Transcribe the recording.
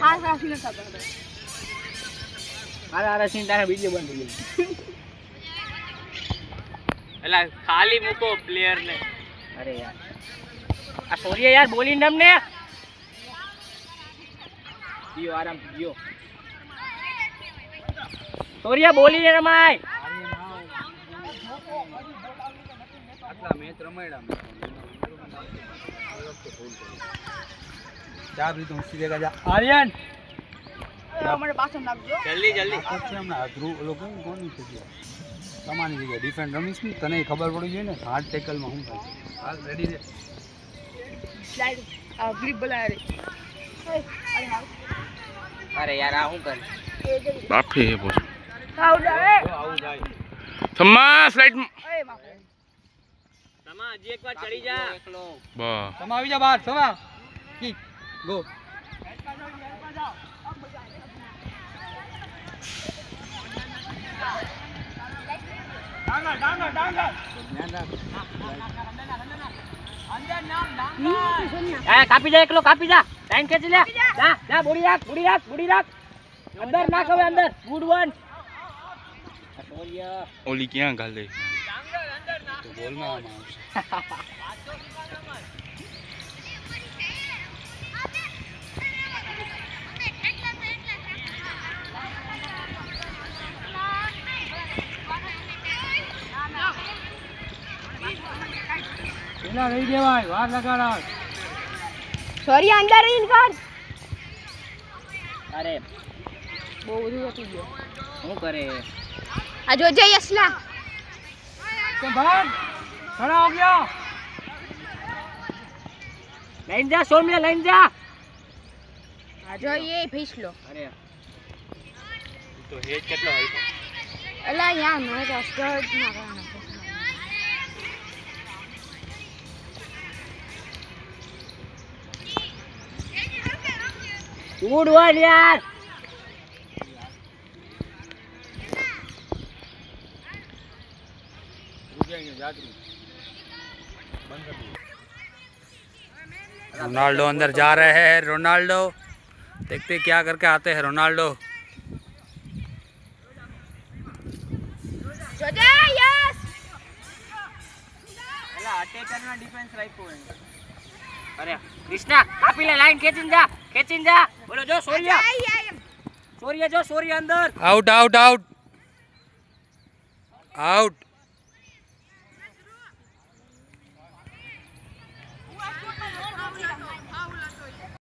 हां सीन था आरा सीन तारा वीडियो बन रही एला खाली मुको प्लेयर ने अरे यार आ सोरिया यार बोली नम ने दियो आराम दियो सोरिया बोली ने रमाय આટલા મેચ રમાડ્યા જા પ્રીતમ સીધે જા આર્યન મને પાછો નાખજો જલ્દી જલ્દી પછી હમણાં ધ્રુવ લોકો કોની છે તમારી જગ્યાએ ડિફેન્ડ રમીશ ને તને ખબર પડી જોઈએ ને હાર્ડ ટેકલમાં શું થાય હાલ રેડી રે સ્લાઇડ ગ્રીપ બોલા રે અરે યાર આ હું કર બાફે હે બોલ આઉટ આવે આવું જાય થમ્મા સ્લાઇડ એ બાપુ તમા હજી એકવાર ચડી જા એકલો બા તમે આવી જા બહાર સમા કિક ગો એ કાપી જા એકલો કાપી જા લાઈન ખેંચી લે જા જા બુડી રાખ અંદર નાખ હવે અંદર ગુડ વન સોરિયા ઓલી ક્યાં ગાલ દે તો બોલમાં આવશે પેલા રહી દેવાય વાર લગાડા સોરી અંદર ઇન કર અરે બહુ બધું હતી ગયો શું કરે આ જો જય અસલા તો ભાગ ખડા હો ગયો લાઈન જા સોમ્યા લાઈન જા આ જો એ ફેસલો અરે તો હેડ કેટલો હોય અલા યાર મને તો સ્ટર્ટ ના કરવાનો ગુડ વન યાર रोनाल्डो अंदर जा रहे हैं रोनाल्डो देखते क्या करके आते हैं रोनाल्डो જો જય યસ એલા અટેકર ના ડિફેન્સ રાખ્યો હે અરે કૃષ્ણા કાપી લે લાઈન ખેંચીને જા બોલો જો સોરિયા જો સોરિયા અંદર आउट आउट आउट आउट